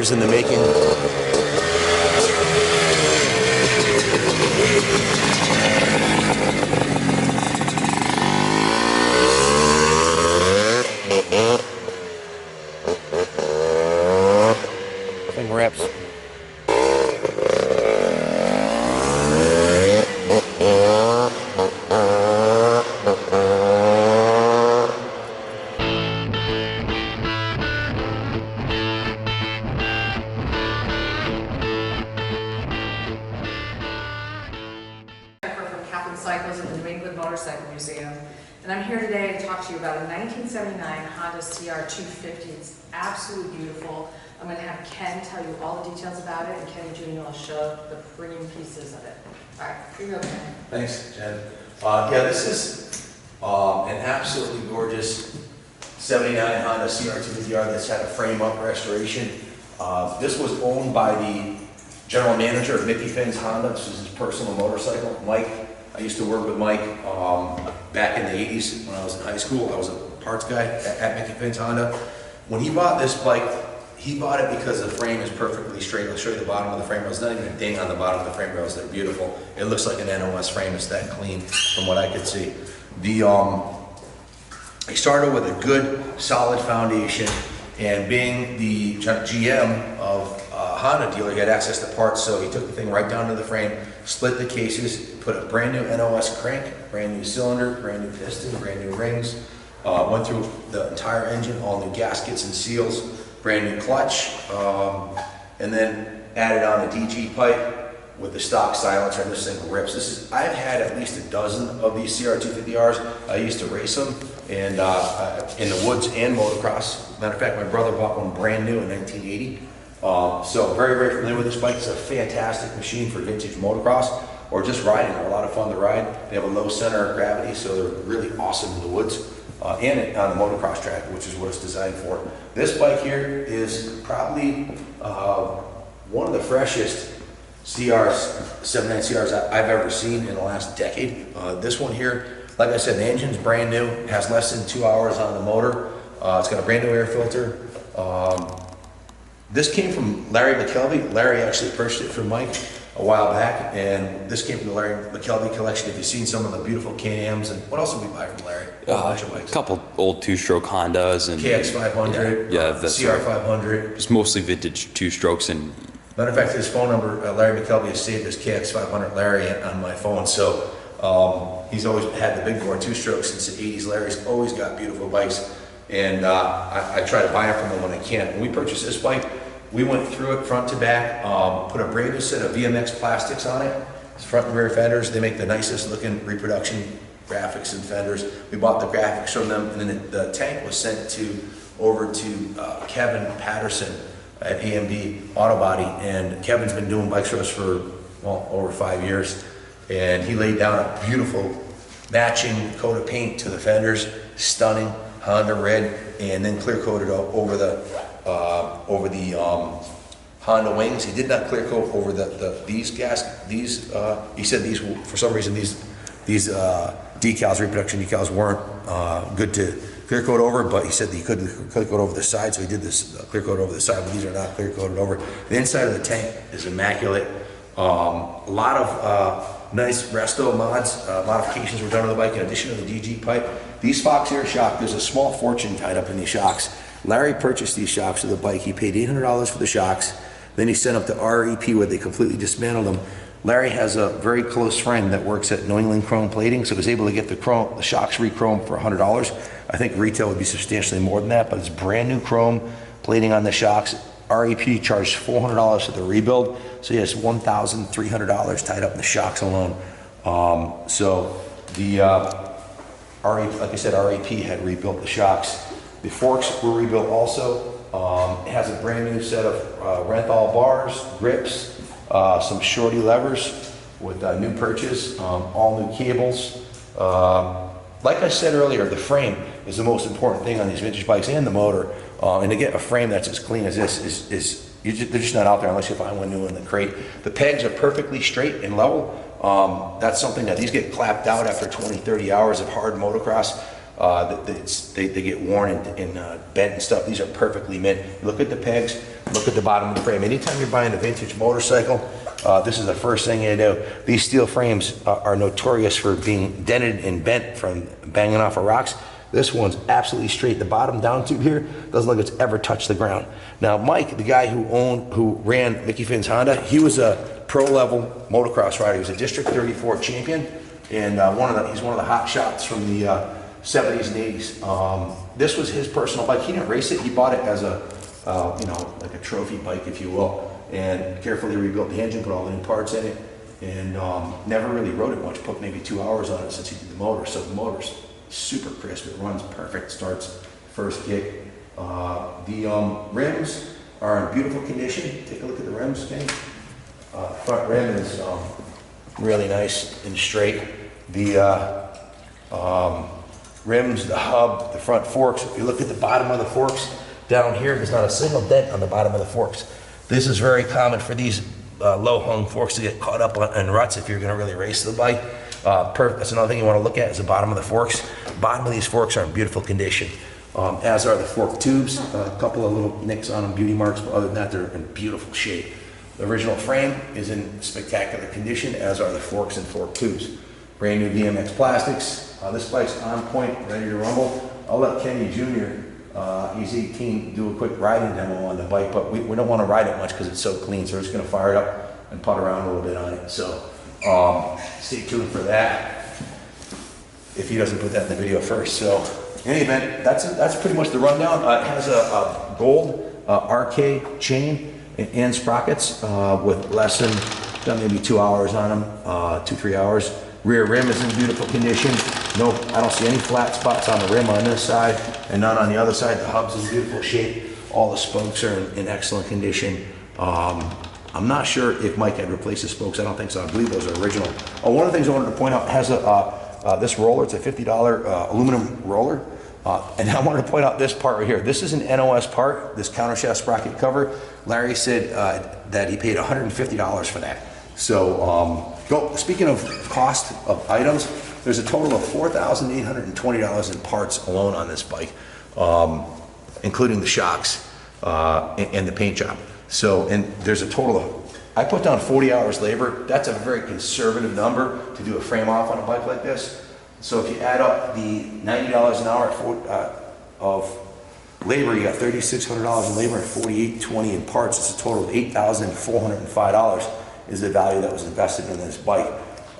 years in the making. Thing reps. From Kaplan Cycles at the New England Motorcycle Museum, and I'm here today to talk to you about a 1979 Honda CR250. It's absolutely beautiful. I'm going to have Ken tell you all the details about it, and Ken Jr. will show the premium pieces of it. All right, here you go, Ken. Thanks, Jen. Yeah, this is an absolutely gorgeous 79 Honda CR250R that's had a frame-up restoration. This was owned by the general manager of Mickey Finn's Honda. This is his personal motorcycle, Mike. I used to work with Mike back in the 80s when I was in high school. I was a parts guy at Mickey Finn's Honda. When he bought this bike, he bought it because the frame is perfectly straight. I'll show you the bottom of the frame rails. Not even a ding on the bottom of the frame rails. They're beautiful. It looks like an NOS frame. It's that clean from what I could see. He started with a good, solid foundation, and being the GM of Honda dealer, he had access to parts, so he took the thing right down to the frame, split the cases, put a brand new NOS crank, brand new cylinder, brand new piston, brand new rings, went through the entire engine, all new gaskets and seals, brand new clutch, and then added on a DG pipe with the stock silencer, and this thing rips. I've had at least a dozen of these CR250Rs. I used to race them and in the woods and motocross. Matter of fact, my brother bought one brand new in 1980. So very, very familiar with this bike. It's a fantastic machine for vintage motocross or just riding. They're a lot of fun to ride. They have a low center of gravity, so they're really awesome in the woods and on the motocross track, which is what it's designed for. This bike here is probably one of the freshest CRs, 79 CRs I've ever seen in the last decade. This one here, like I said, the engine's brand new, has less than 2 hours on the motor. It's got a brand new air filter. This came from Larry McKelvey. Larry actually purchased it from Mike a while back, and this came from the Larry McKelvey collection. If you've seen some of the beautiful Can-Ams, and what else did we buy from Larry? A bunch of bikes. A couple old two-stroke Hondas and KX500, yeah, that's CR500. It's mostly vintage two-strokes. And matter of fact, his phone number, Larry McKelvey, has saved his KX500 Larry on my phone. So he's always had the big bore two-stroke since the 80s. Larry's always got beautiful bikes, and I try to buy them from him when I can. When we purchased this bike, we went through it front to back, put a brand new set of VMX plastics on it, front and rear fenders. They make the nicest looking reproduction graphics and fenders. We bought the graphics from them, and then the tank was sent over to Kevin Patterson at AMD Auto Body, and Kevin's been doing bikes for us for, well, over 5 years, and he laid down a beautiful matching coat of paint to the fenders, stunning Honda red, and then clear coated over the Honda wings. He did not clear coat over these he said these, for some reason, these decals, reproduction decals, weren't good to clear coat over, but he said that he couldn't clear coat over the side, so he did this clear coat over the side, but these are not clear coated over. The inside of the tank is immaculate. A lot of nice resto mods, modifications were done on the bike in addition to the DG pipe. These Fox Air shock, there's a small fortune tied up in these shocks. Larry purchased these shocks for the bike. He paid $800 for the shocks. Then he sent up to REP where they completely dismantled them. Larry has a very close friend that works at New England Chrome Plating, so he was able to get the shocks re-chromed for $100. I think retail would be substantially more than that, but it's brand new chrome plating on the shocks. REP charged $400 for the rebuild, so he has $1,300 tied up in the shocks alone. So the REP, like I said, REP had rebuilt the shocks. The forks were rebuilt also. It has a brand new set of Renthal bars, grips, some shorty levers with new perches, all new cables. Like I said earlier, the frame is the most important thing on these vintage bikes, and the motor. And to get a frame that's as clean as this they're just not out there unless you find one new in the crate. The pegs are perfectly straight and level. That's something that these get clapped out after 20, 30 hours of hard motocross. they get worn and bent and stuff. These are perfectly mint. Look at the pegs, look at the bottom of the frame. Anytime you're buying a vintage motorcycle, this is the first thing you do. These steel frames are notorious for being dented and bent from banging off of rocks. This one's absolutely straight. The bottom down tube here doesn't look like it's ever touched the ground. Now, Mike, the guy who ran Mickey Finn's Honda, he was a pro-level motocross rider. He was a District 34 champion, and he's one of the hot shots from the 70s and 80s. This was his personal bike. He didn't race it. He bought it as a, like a trophy bike, if you will, and carefully rebuilt the engine, put all the new parts in it, and never really rode it much. Put maybe 2 hours on it since he did the motor. So the motor's super crisp. It runs perfect. Starts first kick. The rims are in beautiful condition. Take a look at the rims, Kenny. Front rim is really nice and straight. The rims, the hub, the front forks. If you look at the bottom of the forks down here, there's not a single dent on the bottom of the forks. This is very common for these low-hung forks to get caught up in ruts if you're going to really race the bike. That's another thing you want to look at is the bottom of the forks. Bottom of these forks are in beautiful condition, as are the fork tubes. A couple of little nicks on them, beauty marks, but other than that, they're in beautiful shape. The original frame is in spectacular condition, as are the forks and fork tubes. Brand new DMX plastics. This bike's on point, ready to rumble. I'll let Kenny Jr., he's 18, do a quick riding demo on the bike, but we don't want to ride it much because it's so clean, so we're just going to fire it up and putt around a little bit on it. So stay tuned for that, if he doesn't put that in the video first. So in any event, that's pretty much the rundown. It has a gold RK chain and sprockets with less than done maybe 2 hours on them, 2-3 hours. Rear rim is in beautiful condition. No, I don't see any flat spots on the rim on this side and none on the other side. The hub's in beautiful shape. All the spokes are in excellent condition. I'm not sure if Mike had replaced the spokes. I don't think so. I believe those are original. One of the things I wanted to point out has this roller. It's a $50 aluminum roller. And I wanted to point out this part right here. This is an NOS part, this countershaft sprocket cover. Larry said that he paid $150 for that. So speaking of cost of items, there's a total of $4,820 in parts alone on this bike, including the shocks and the paint job. So, and there's a total of, I put down 40 hours labor. That's a very conservative number to do a frame off on a bike like this. So if you add up the $90 an hour of labor, you got $3,600 in labor and $4,820 in parts. It's a total of $8,405 is the value that was invested in this bike.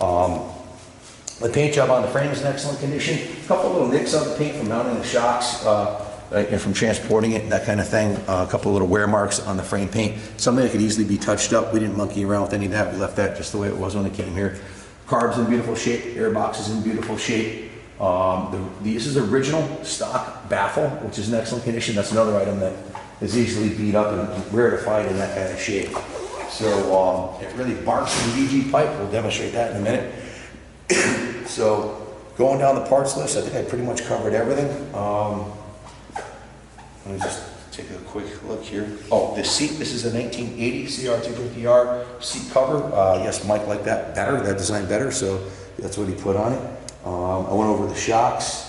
The paint job on the frame is in excellent condition. A couple little nicks on the paint from mounting the shocks and from transporting it and that kind of thing. A couple little wear marks on the frame paint. Something that could easily be touched up. We didn't monkey around with any of that. We left that just the way it was when it came here. Carb's in beautiful shape. Air box is in beautiful shape. This is original stock baffle, which is in excellent condition. That's another item that is easily beat up and rare to find in that kind of shape. So it really barks in VG pipe. We'll demonstrate that in a minute. So going down the parts list, I think I pretty much covered everything. Let me just take a quick look here. Oh, the seat, this is a 1980 CR250R seat cover. Yes, Mike liked that better, that design better, so that's what he put on it. I went over the shocks,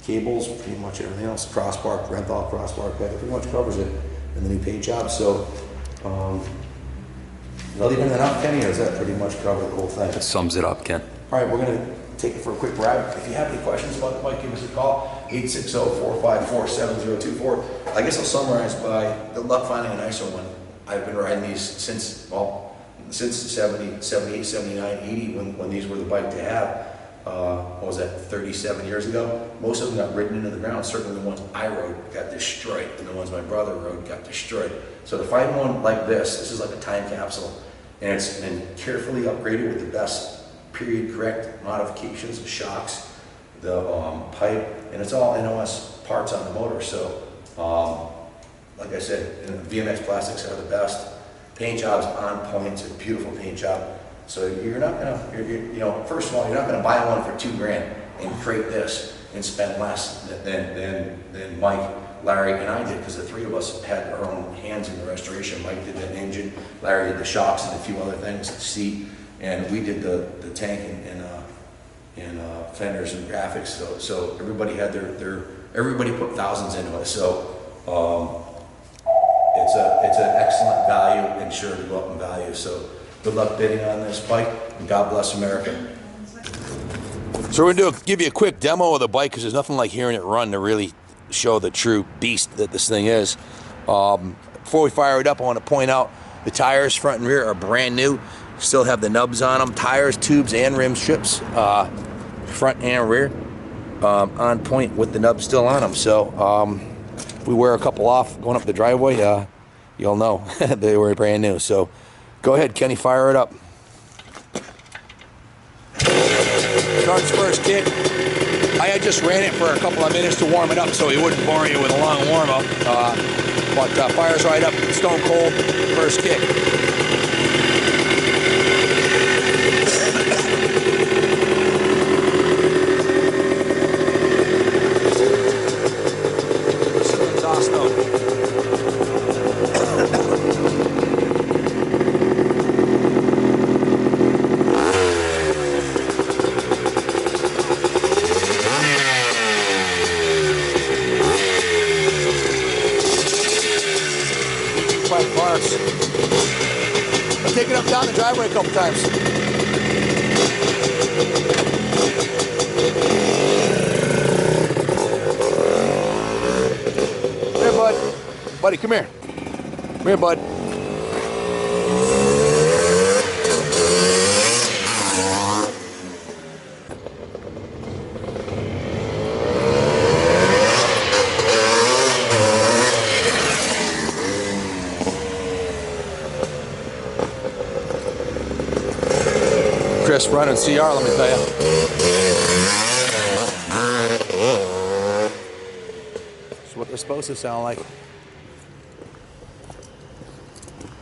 cables, pretty much everything else, crossbar, Renthal crossbar, that pretty much covers it in the new paint job. So, nothing anything out, Kenny, or does that pretty much cover the whole thing? That sums it up, Ken. All right, we're going to take it for a quick ride. If you have any questions about the bike, give us a call, 860-454-7024. I guess I'll summarize by good luck finding a nicer one. I've been riding these since the 70, 78, 79, 80, when these were the bike to have. What was that, 37 years ago? Most of them got ridden into the ground. Certainly the ones I rode got destroyed, and the ones my brother rode got destroyed. So to find one like this is like a time capsule, and it's been carefully upgraded with the best period correct modifications, the shocks, the pipe, and it's all NOS parts on the motor. So like I said, VMX plastics are the best. Paint job's on point. It's a beautiful paint job. So you're not gonna, first of all, you're not gonna buy one for $2,000 and create this and spend less than Mike, Larry, and I did, because the three of us had our own hands in the restoration. Mike did that engine, Larry did the shocks and a few other things, the seat, and we did the tank fenders and graphics. So everybody had everybody put thousands into it. So it's an excellent value and sure to go up in value. So good luck bidding on this bike, and God bless America. So we're going to give you a quick demo of the bike because there's nothing like hearing it run to really show the true beast that this thing is. Before we fire it up, I want to point out the tires front and rear are brand new. Still have the nubs on them. Tires, tubes, and rim strips, front and rear, on point with the nubs still on them. So if we wear a couple off going up the driveway, you'll know they were brand new. So go ahead, Kenny, fire it up. Starts first kick. I had just ran it for a couple of minutes to warm it up so he wouldn't bore you with a long warm-up. But fires right up, stone cold, first kick. Exhaust note. I'll take it up down the driveway a couple times. Come here, bud. Buddy, come here. Come here, bud. Chris running CR, let me tell you. That's what they're supposed to sound like.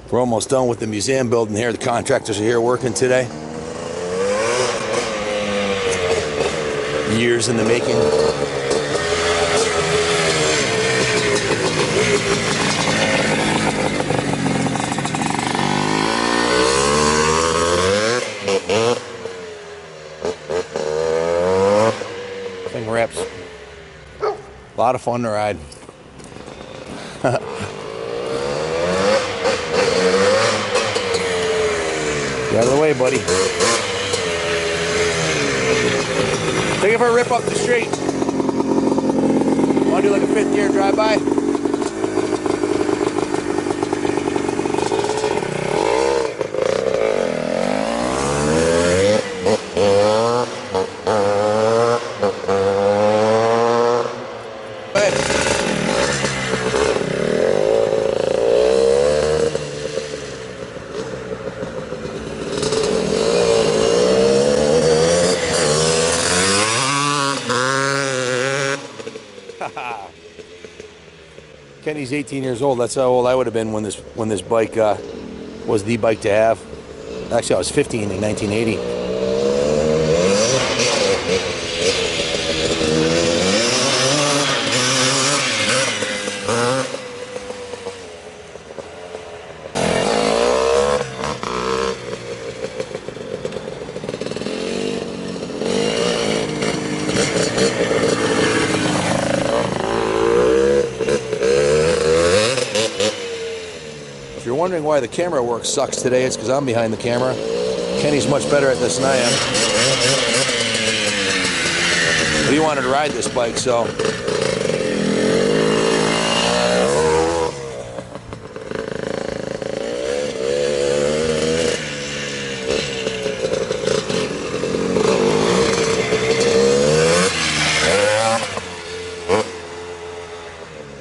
We're almost done with the museum building here. The contractors are here working today. Years in the making. Thing rips. A lot of fun to ride. Get out of the way, buddy. Take it for a rip up the street. Want to do like a fifth gear drive-by? Kenny's 18 years old. That's how old I would have been when this bike was the bike to have. Actually, I was 15 in 1980. If you're wondering why the camera work sucks today, it's because I'm behind the camera. Kenny's much better at this than I am. But he wanted to ride this bike, so.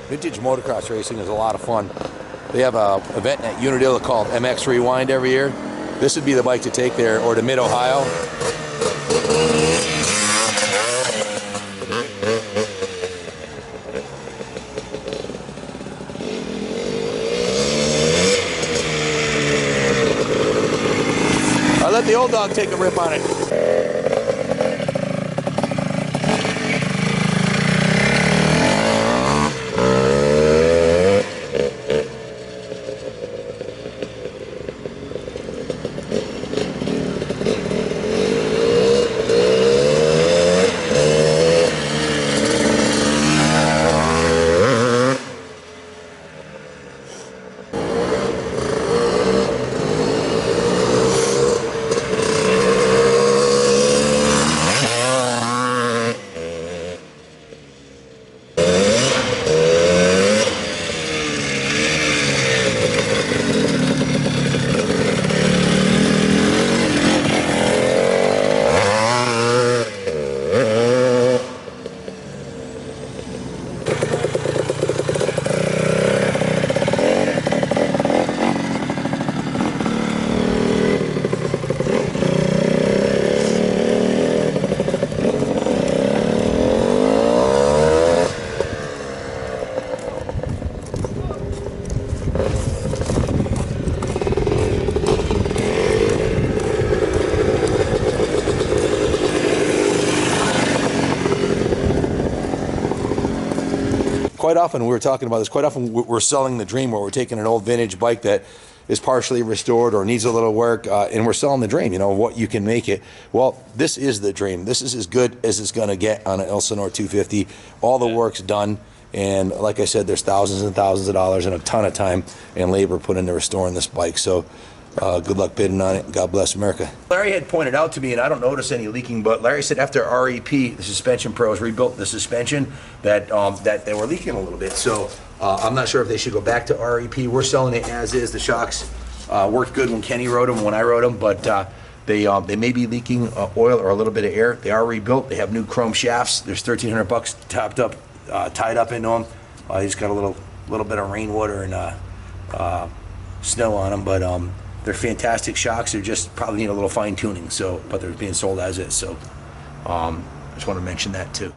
Vintage motocross racing is a lot of fun. They have an event at Unadilla called MX Rewind every year. This would be the bike to take there, or to Mid-Ohio. I let the old dog take a rip on it. quite often, we were talking about this, quite often we're selling the dream, where we're taking an old vintage bike that is partially restored or needs a little work, and we're selling the dream, you know, what you can make it. Well, this is the dream. This is as good as it's going to get on an Elsinore 250. All the work's done, and like I said, there's thousands and thousands of dollars and a ton of time and labor put into restoring this bike. So good luck bidding on it. God bless America. Larry had pointed out to me, and I don't notice any leaking, but Larry said after REP, the suspension pros rebuilt the suspension, that that they were leaking a little bit. So I'm not sure if they should go back to REP. We're selling it as is. The shocks worked good when Kenny rode them, when I rode them, but they may be leaking oil or a little bit of air. They are rebuilt. They have new chrome shafts. There's $1,300 topped up, tied up into them. He's got a little bit of rainwater and snow on them, but they're fantastic shocks. They just probably need a little fine tuning. So, but they're being sold as is. So, just want to mention that too.